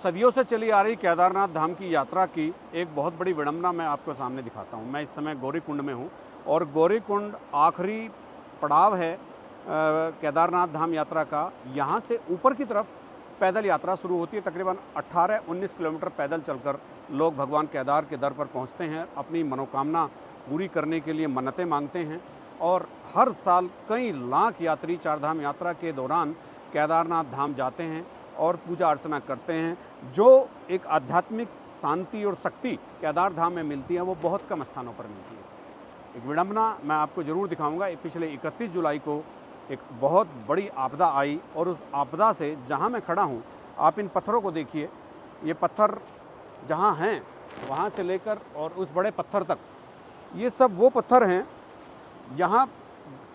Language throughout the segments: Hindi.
सदियों से चली आ रही केदारनाथ धाम की यात्रा की एक बहुत बड़ी विडंबना मैं आपको सामने दिखाता हूँ। मैं इस समय गौरीकुंड में हूँ और गौरीकुंड आखिरी पड़ाव है केदारनाथ धाम यात्रा का। यहाँ से ऊपर की तरफ पैदल यात्रा शुरू होती है। तकरीबन 18-19 किलोमीटर पैदल चलकर लोग भगवान केदार के दर पर पहुँचते हैं, अपनी मनोकामना पूरी करने के लिए मन्नतें मांगते हैं। और हर साल कई लाख यात्री चारधाम यात्रा के दौरान केदारनाथ धाम जाते हैं और पूजा अर्चना करते हैं। जो एक आध्यात्मिक शांति और शक्ति केदार धाम में मिलती है वो बहुत कम स्थानों पर मिलती है। एक विडंबना मैं आपको ज़रूर दिखाऊंगा। पिछले 31 जुलाई को एक बहुत बड़ी आपदा आई और उस आपदा से जहाँ मैं खड़ा हूँ, आप इन पत्थरों को देखिए। ये पत्थर जहाँ हैं वहाँ से लेकर और उस बड़े पत्थर तक, ये सब वो पत्थर हैं यहाँ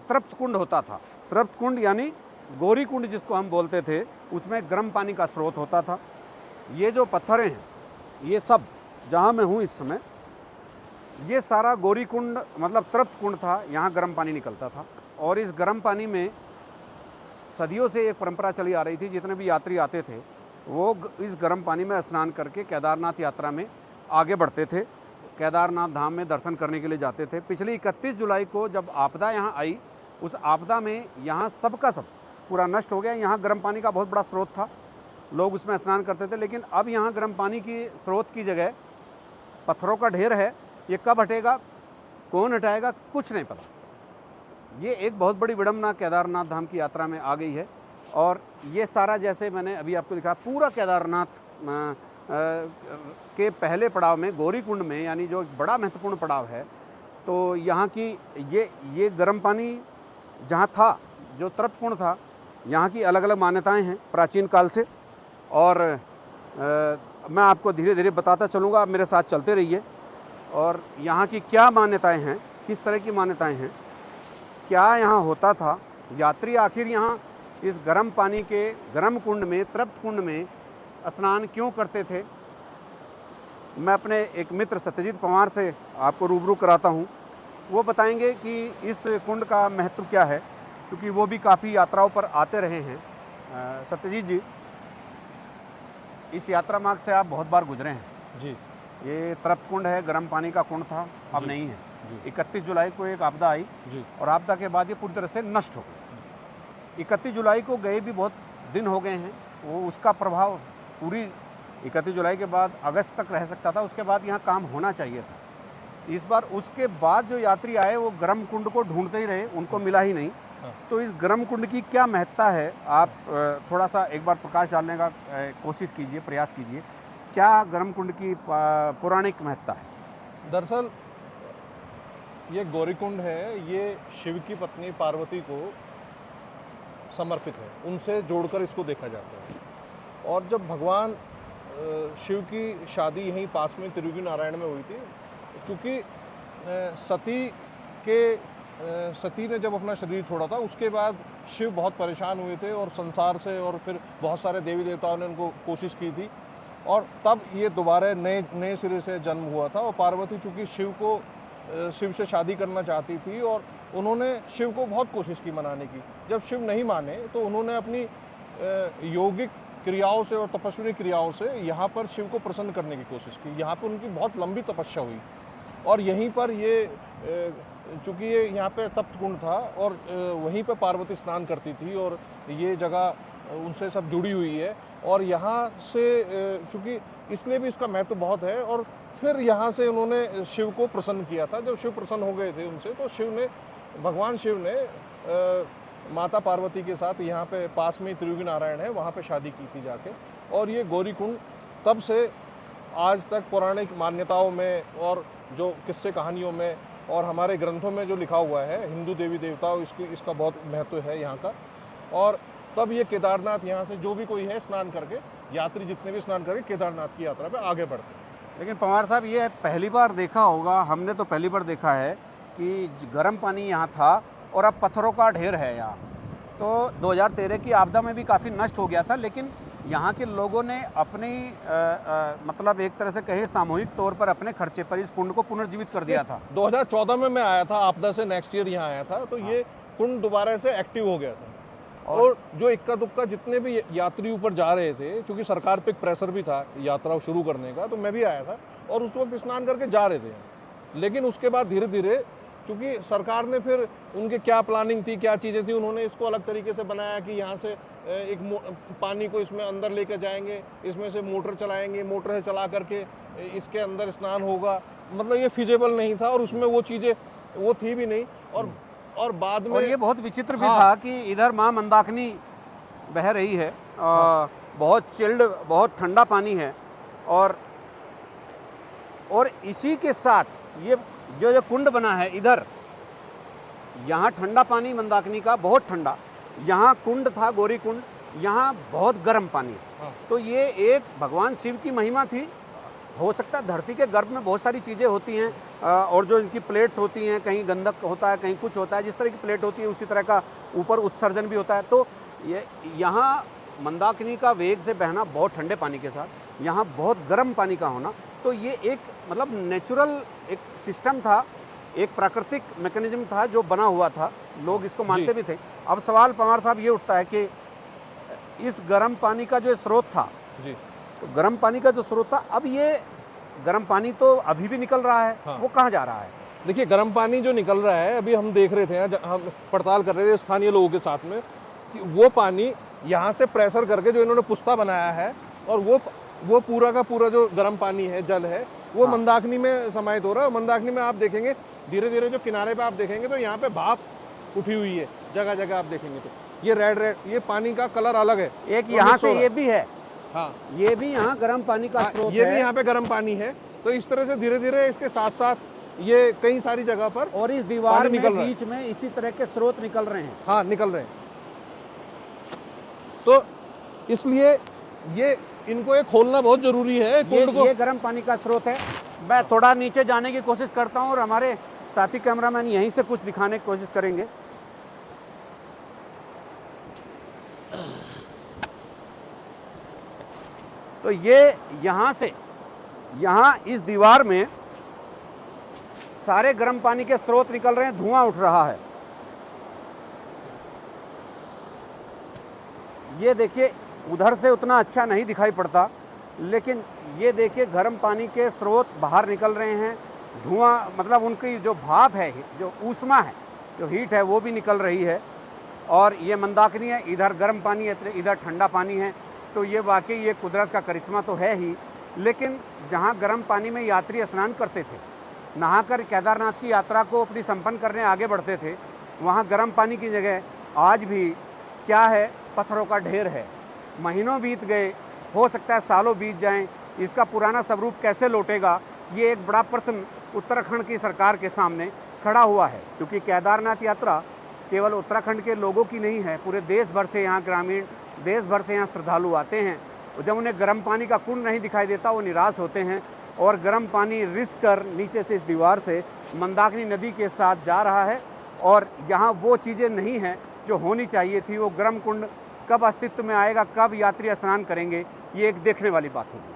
तृप्त कुंड होता था। तृप्त कुंड यानी गौरी कुंड जिसको हम बोलते थे, उसमें गर्म पानी का स्रोत होता था। ये जो पत्थरें हैं, ये सब जहाँ मैं हूँ इस समय, ये सारा गौरी कुंड मतलब तृप्त कुंड था। यहाँ गर्म पानी निकलता था और इस गर्म पानी में सदियों से एक परंपरा चली आ रही थी। जितने भी यात्री आते थे वो इस गर्म पानी में स्नान करके केदारनाथ यात्रा में आगे बढ़ते थे, केदारनाथ धाम में दर्शन करने के लिए जाते थे। पिछली 31 जुलाई को जब आपदा यहाँ आई, उस आपदा में यहाँ सब का सब पूरा नष्ट हो गया। यहाँ गर्म पानी का बहुत बड़ा स्रोत था, लोग उसमें स्नान करते थे। लेकिन अब यहाँ गर्म पानी की स्रोत की जगह पत्थरों का ढेर है। ये कब हटेगा, कौन हटाएगा, कुछ नहीं पता। ये एक बहुत बड़ी विडंबना केदारनाथ धाम की यात्रा में आ गई है। और ये सारा, जैसे मैंने अभी आपको दिखाया, पूरा केदारनाथ के पहले पड़ाव में गौरीकुंड में, यानी जो एक बड़ा महत्वपूर्ण पड़ाव है, तो यहाँ की ये गर्म पानी जहाँ था, जो तृप्त कुंड था, यहाँ की अलग अलग मान्यताएं हैं प्राचीन काल से। और मैं आपको धीरे धीरे बताता चलूँगा, आप मेरे साथ चलते रहिए। और यहाँ की क्या मान्यताएं हैं, किस तरह की मान्यताएं हैं, क्या यहाँ होता था, यात्री आखिर यहाँ इस गर्म पानी के गर्म कुंड में, तृप्त कुंड में स्नान क्यों करते थे, मैं अपने एक मित्र सत्यजीत पंवार से आपको रूबरू कराता हूँ। वो बताएंगे कि इस कुंड का महत्व क्या है, क्योंकि वो भी काफ़ी यात्राओं पर आते रहे हैं। सत्यजीत जी, इस यात्रा मार्ग से आप बहुत बार गुजरे हैं जी। ये तृप्त कुंड है, गर्म पानी का कुंड था, अब नहीं है। 31 जुलाई को एक आपदा आई जी। और आपदा के बाद ये पूरी तरह से नष्ट हो गई। 31 जुलाई को गए भी बहुत दिन हो गए हैं, वो उसका प्रभाव पूरी 31 जुलाई के बाद अगस्त तक रह सकता था। उसके बाद यहाँ काम होना चाहिए था। इस बार उसके बाद जो यात्री आए वो गर्म कुंड को ढूंढते ही रहे, उनको मिला ही नहीं। तो इस गर्म कुंड की क्या महत्ता है, आप थोड़ा सा एक बार प्रकाश डालने का कोशिश कीजिए, प्रयास कीजिए। क्या गर्म कुंड की पौराणिक महत्ता है? दरअसल ये गौरीकुंड है, ये शिव की पत्नी पार्वती को समर्पित है, उनसे जोड़कर इसको देखा जाता है। और जब भगवान शिव की शादी यहीं पास में त्रियुगी नारायण में हुई थी, चूँकि सती ने जब अपना शरीर छोड़ा था, उसके बाद शिव बहुत परेशान हुए थे और संसार से, और फिर बहुत सारे देवी देवताओं ने उनको कोशिश की थी, और तब ये दोबारा नए सिरे से जन्म हुआ था। और पार्वती चूँकि शिव से शादी करना चाहती थी और उन्होंने शिव को बहुत कोशिश की मनाने की। जब शिव नहीं माने तो उन्होंने अपनी यौगिक क्रियाओं से और तपस्वी क्रियाओं से यहाँ पर शिव को प्रसन्न करने की कोशिश की। यहाँ पर उनकी बहुत लंबी तपस्या हुई और यहीं पर चूँकि ये यहाँ पे तप्त कुंड था और वहीं पर पार्वती स्नान करती थी और ये जगह उनसे सब जुड़ी हुई है। और यहाँ से चूँकि इसलिए भी इसका महत्व बहुत है। और फिर यहाँ से उन्होंने शिव को प्रसन्न किया था। जब शिव प्रसन्न हो गए थे उनसे, तो भगवान शिव ने माता पार्वती के साथ यहाँ पे पास में त्रियुगी नारायण है, वहाँ पे शादी की थी जाके। और ये गौरीकुंड तब से आज तक पौराणिक मान्यताओं में और जो किस्से कहानियों में और हमारे ग्रंथों में जो लिखा हुआ है, हिंदू देवी देवताओं, इसका बहुत महत्व है यहाँ का। और तब ये केदारनाथ, यहाँ से जो भी कोई है स्नान करके, यात्री जितने भी स्नान करके केदारनाथ की यात्रा पे आगे बढ़ते हैं। लेकिन पंवार साहब, ये पहली बार देखा होगा, हमने तो पहली बार देखा है कि गर्म पानी यहाँ था और अब पत्थरों का ढेर है यहाँ। तो 2013 की आपदा में भी काफ़ी नष्ट हो गया था, लेकिन यहाँ के लोगों ने अपनी मतलब एक तरह से कहे सामूहिक तौर पर अपने खर्चे पर इस कुंड को पुनर्जीवित कर दिया था। 2014 में मैं आया था, आपदा से नेक्स्ट ईयर यहाँ आया था, तो ये कुंड दोबारा से एक्टिव हो गया था। और जो इक्का दुक्का जितने भी यात्री ऊपर जा रहे थे, क्योंकि सरकार पे एक प्रेशर भी था यात्रा शुरू करने का, तो मैं भी आया था और उस वक्त स्नान करके जा रहे थे। लेकिन उसके बाद धीरे धीरे, क्योंकि सरकार ने फिर उनके क्या प्लानिंग थी, क्या चीज़ें थी, उन्होंने इसको अलग तरीके से बनाया कि यहाँ से एक पानी को इसमें अंदर लेकर जाएंगे, इसमें से मोटर चलाएंगे, मोटर से चला करके इसके अंदर स्नान होगा। मतलब ये फिजिबल नहीं था और उसमें वो चीज़ें वो थी भी नहीं। और बाद में और ये बहुत विचित्र भी था कि इधर माँ मंदाकिनी बह रही है, बहुत चिल्ड, बहुत ठंडा पानी है, और इसी के साथ ये जो कुंड बना है इधर, यहाँ ठंडा पानी मंदाकिनी का, बहुत ठंडा। यहाँ कुंड था गौरी कुंड, यहाँ बहुत गर्म पानी। तो ये एक भगवान शिव की महिमा थी। हो सकता है धरती के गर्भ में बहुत सारी चीज़ें होती हैं, और जो इनकी प्लेट्स होती हैं, कहीं गंधक होता है, कहीं कुछ होता है, जिस तरह की प्लेट होती है उसी तरह का ऊपर उत्सर्जन भी होता है। तो ये यहाँ मंदाकिनी का वेग से बहना बहुत ठंडे पानी के साथ, यहाँ बहुत गर्म पानी का होना, तो ये एक मतलब नेचुरल एक सिस्टम था, एक प्राकृतिक मैकेनिज्म था जो बना हुआ था। लोग इसको मानते भी थे। अब सवाल पवार साहब ये उठता है कि इस गर्म पानी का जो स्रोत था जी, तो गर्म पानी का जो स्रोत था, अब ये गर्म पानी तो अभी भी निकल रहा है, वो कहाँ जा रहा है? देखिए गर्म पानी जो निकल रहा है, अभी हम देख रहे थे, हम पड़ताल कर रहे थे स्थानीय लोगों के साथ में, कि वो पानी यहाँ से प्रेशर करके जो इन्होंने पुस्ता बनाया है, और वो पूरा का पूरा जो गर्म पानी है, जल है, वो मंदाकिनी में समाहित हो रहा है। मंदाकिनी में आप देखेंगे धीरे धीरे जो किनारे पे आप देखेंगे तो यहाँ पे भाप उठी हुई है, जगह जगह आप देखेंगे तो ये रेड ये पानी का कलर अलग है। एक यहाँ से ये भी है, हाँ, ये भी यहाँ गर्म पानी का स्रोत ये है। भी यहाँ पे गर्म पानी है। तो इस तरह से धीरे धीरे इसके साथ साथ ये कई सारी जगह पर, और इस दीवार में बीच में इसी तरह के स्रोत निकल रहे हैं। हाँ, निकल रहे हैं। तो इसलिए ये इनको ये खोलना बहुत जरूरी है। ये गर्म पानी का स्रोत है। मैं थोड़ा नीचे जाने की कोशिश करता हूँ और हमारे साथी कैमरामैन यहीं से कुछ दिखाने की कोशिश करेंगे। तो ये यहाँ से, यहाँ इस दीवार में सारे गर्म पानी के स्रोत निकल रहे हैं, धुआं उठ रहा है। ये देखिए, उधर से उतना अच्छा नहीं दिखाई पड़ता, लेकिन ये देखिए गर्म पानी के स्रोत बाहर निकल रहे हैं। धुआं मतलब उनकी जो भाप है, जो ऊष्मा है, जो हीट है, वो भी निकल रही है। और ये मंदाकिनी है, इधर गर्म पानी है, इधर ठंडा पानी है। तो ये वाकई ये कुदरत का करिश्मा तो है ही। लेकिन जहाँ गर्म पानी में यात्री स्नान करते थे, नहाकर केदारनाथ की यात्रा को अपनी संपन्न करने आगे बढ़ते थे, वहाँ गर्म पानी की जगह आज भी क्या है, पत्थरों का ढेर है। महीनों बीत गए, हो सकता है सालों बीत जाएं, इसका पुराना स्वरूप कैसे लौटेगा, ये एक बड़ा प्रश्न उत्तराखंड की सरकार के सामने खड़ा हुआ है। क्योंकि केदारनाथ यात्रा केवल उत्तराखंड के लोगों की नहीं है, पूरे देश भर से यहाँ ग्रामीण, देश भर से यहाँ श्रद्धालु आते हैं। जब उन्हें गर्म पानी का कुंड नहीं दिखाई देता, वो निराश होते हैं और गर्म पानी रिस कर नीचे से इस दीवार से मंदाकिनी नदी के साथ जा रहा है। और यहाँ वो चीज़ें नहीं हैं जो होनी चाहिए थी। वो गर्म कुंड कब अस्तित्व में आएगा, कब यात्री स्नान करेंगे, ये एक देखने वाली बात होगी।